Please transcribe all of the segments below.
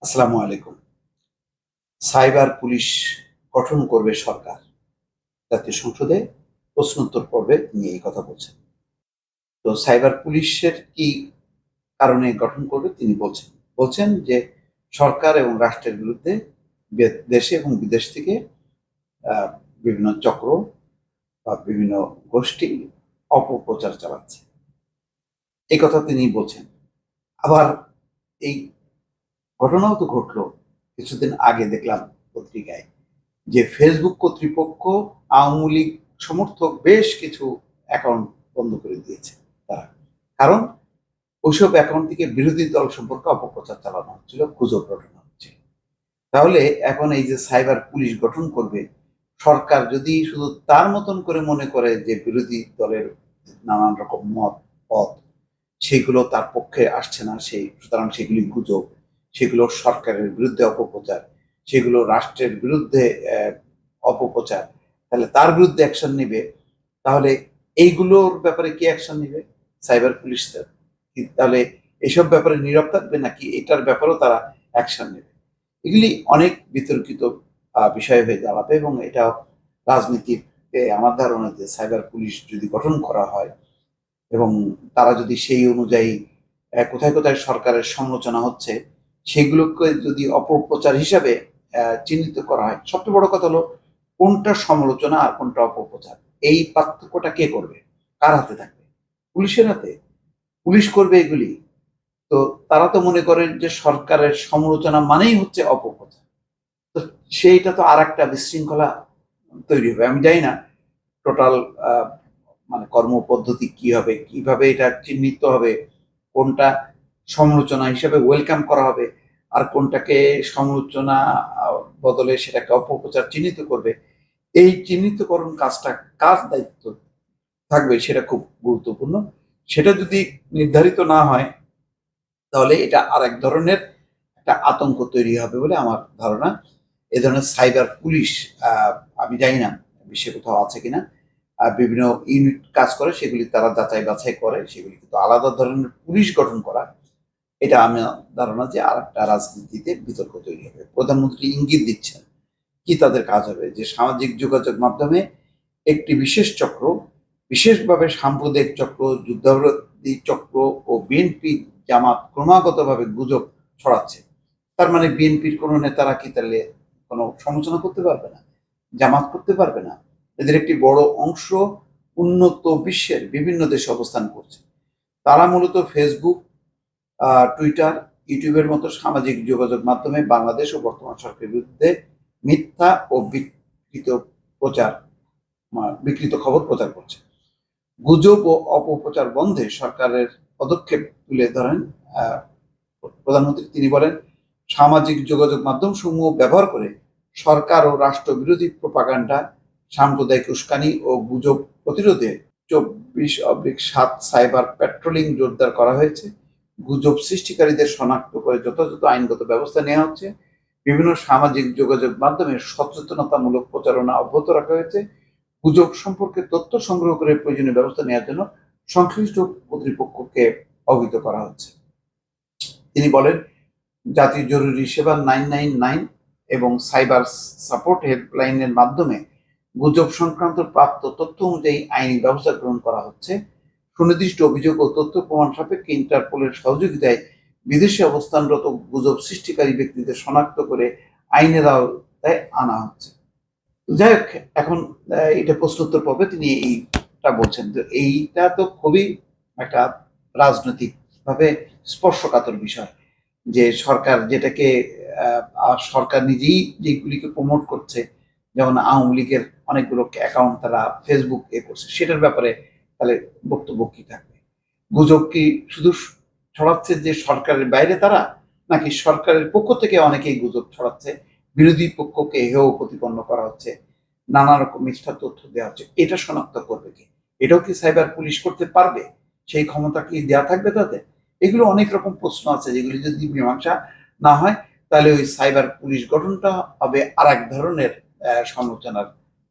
আসসালামু আলাইকুম। Cyber police গঠন করবে সরকার। জাতীয় সংসদে প্রশ্নোত্তর পর্বে তিনি এই কথা বলছেন। তো সাইবার পুলিশের কি কারণে গঠন করবে তিনি বলছেন। বলছেন যে সরকার এবং রাষ্ট্রের বিরুদ্ধে দেশে এবং বিদেশ থেকে আ বিভিন্ন চক্র বা বিভিন্ন গোষ্ঠী অপপ্রচার চালাচ্ছে। এই কথা তিনি বলছেন। আবার এই ঘটনাও তো ঘটলো কিছুদিন আগে দেখলাম পত্রিকায়। যে ফেসবুক কর্তৃপক্ষ আওয়ামী লীগ সমর্থক বেশ কিছু অ্যাকাউন্ট বন্ধ করে দিয়েছে তারা। কারণ ওইসব অ্যাকাউন্ট থেকে বিরোধী দল সম্পর্কে অপপ্রচার চালানো হচ্ছিল, গুজব রটানো হচ্ছিল। তাহলে এখন এই যে সাইবার পুলিশ গঠন করবে, সরকার যদি শুধু তার মতন করে মনে করে যে বিরোধী দলের নানান রকম মত, পথ সেগুলো তার পক্ষে আসছে না, সুতরাং সেগুলি গুজব, সেগুলো সরকারের বিরুদ্ধে অপপ্রচার, সেগুলো রাষ্ট্রের বিরুদ্ধে অপপ্রচার, তাহলে তার বিরুদ্ধে অ্যাকশন নিবে। তাহলে এইগুলোর ব্যাপারে কি অ্যাকশন নিবে? সাইবার পুলিশ তাহলে এসব ব্যাপারে নীরব থাকবে নাকি এটার ব্যাপারেও তারা অ্যাকশন নেবে? এগুলি অনেক বিতর্কিত বিষয় হয়ে দাঁড়াবে এবং এটা রাজনীতিতে আমার ধারণা যে সাইবার পুলিশ যদি গঠন করা হয় এবং তারা যদি সেই অনুযায়ী কোথায়, কোথায় সরকারের সমালোচনা হচ্ছে, সেগুলোকে যদি অপপ্রচার হিসাবে চিহ্নিত করা হয়। সবচেয়ে বড় কথা হলো কোনটা সমালোচনা আর কোনটা অপপ্রচার। এই পার্থক্যটা কে করবে? কার হাতে থাকবে? পুলিশের হাতে? পুলিশ করবে এগুলি। তো তারা তো মনে করেন যে সরকারের সমালোচনা মানেই হচ্ছে অপপ্রচার। তো সেইটা তো আরেকটা বিশৃঙ্খলা তৈরি হবে। আমি জানি না টোটাল আ মানে কর্মপদ্ধতি কি হবে? কিভাবে এটা চিহ্নিত হবে? কোনটা সমালোচনা হিসেবে ওয়েলকাম করা হবে? আর কোনটাকে সমালোচনা আ বদলে সেটাকে অপপ্রচার চিহ্নিত করবে? এই চিহ্নিতকরণ কাজটা কার দায়িত্ব থাকবে সেটা খুব গুরুত্বপূর্ণ। সেটা যদি নির্ধারিত না হয় তাহলে এটা আরেক ধরনের একটা আতঙ্ক তৈরি হবে বলে আমার ধারণা। এ ধরনের সাইবার পুলিশ আ আমি জানি না বিশ্বে কোথাও আছে কিনা। বিভিন্ন ইউনিট কাজ করে সেগুলি তারা যাচাই-বাছাই করে। সেগুলি কিন্তু আলাদা ধরনের পুলিশ গঠন করা। এটা আমার ধারণা যে আরেকটা রাজনীতিতে বিতর্ক তৈরি হবে। প্রধানমন্ত্রী ইঙ্গিত দিচ্ছেন। কি তাদের কাজ হবে? যে সামাজিক যোগাযোগ মাধ্যমে একটি বিশেষ চক্র, বিশেষভাবে সাম্প্রদায়িক চক্র, যুদ্ধাপরাধী চক্র ও বিএনপি জামাত ক্রমাগতভাবে গুজব ছড়াচ্ছে। তার মানে বিএনপির কোনো নেতারা কি তাহলে কোনো সমালোচনা করতে পারবে না? জামাত করতে পারবে না? এদের একটি বড় অংশ উন্নত বিশ্বের বিভিন্ন দেশে অবস্থান করছে। তারা মূলত ফেসবুক, টুইটার, ইউটিউবের মতো সামাজিক যোগাযোগ মাধ্যমে বাংলাদেশ ও বর্তমান সরকারের বিরুদ্ধে মিথ্যা ও প্রচার বিকৃত খবর প্রচার করছে। গুজব ও অপপ্রচার বন্ধে সরকারের পদক্ষেপ তুলে ধরেন আহ, প্রধানমন্ত্রী। তিনি বলেন, সামাজিক যোগাযোগ মাধ্যম সমূহ ব্যবহার করে সরকার ও রাষ্ট্রবিরোধী প্রপাগান্ডা, সাম্প্রদায়িক উস্কানি ও গুজব প্রতিরোধে 24/7 সাইবার প্যাট্রোলিং জোরদার করা হয়েছে। গুজব সৃষ্টিকারীদের শনাক্ত করে যথাযথ আইনগত ব্যবস্থা নেওয়া হচ্ছে। বিভিন্ন সামাজিক যোগাযোগ মাধ্যমে সচেতনতামূলক প্রচারণা অব্যাহত রাখা হয়েছে। গুজব সম্পর্কে তথ্য সংগ্রহ করে প্রয়োজনীয় ব্যবস্থা নেওয়ার জন্য সংশ্লিষ্ট কর্তৃপক্ষকে অবহিত করা হচ্ছে। তিনি বলেন, জাতীয় জরুরি সেবা 999 এবং সাইবার সাপোর্ট হেল্পলাইনের মাধ্যমে গুজব সংক্রান্ত প্রাপ্ত তথ্য অনুযায়ী আইনি ব্যবস্থা গ্রহণ করা হচ্ছে। সুনির্দিষ্ট অভিযোগ ও তথ্য প্রমাণ সাপেক্ষে ইন্টারপোলের সহযোগিতায় বিদেশে অবস্থানরত গুজব সৃষ্টিকারী ব্যক্তিদের শনাক্ত করে আইনের আওতায় আনা হচ্ছে। যাই হোক, এখন এটা প্রশ্নোত্তর পর্বে তিনি এইটা বলছেন। তো এইটা তো খুবই একটা রাজনৈতিকভাবে স্পর্শকাতর বিষয়। যে সরকার যেটাকে সরকার নিজেই যেগুলিকে প্রমোট করছে, যেমন আওয়ামী লীগের অনেকগুলো অ্যাকাউন্ট তারা ফেসবুক করছে, সেটার ব্যাপারে তাহলে বক্তব্য কি থাকবে? গুজব কি শুধু ছড়াচ্ছে যে সরকারের বাইরে তারা, নাকি সরকারের পক্ষ থেকে অনেকেই গুজব ছড়াচ্ছে, বিরোধী পক্ষকে হেয় প্রতিপন্ন করা হচ্ছে, নানা রকম মিথ্যা তথ্য দেওয়া হচ্ছে, এটা শনাক্ত করবে কে? এটাও কি সাইবার পুলিশ করতে পারবে? সেই ক্ষমতা কি দেওয়া থাকবে তাদের? এগুলো অনেক রকম প্রশ্ন আছে যেগুলি যদি মীমাংসা না হয় তাহলে ওই সাইবার পুলিশ গঠনটা হবে আর এক ধরনের সমালোচনার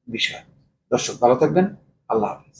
বিষয়। দর্শক ভালো থাকবেন। আল্লাহ হাফিজ।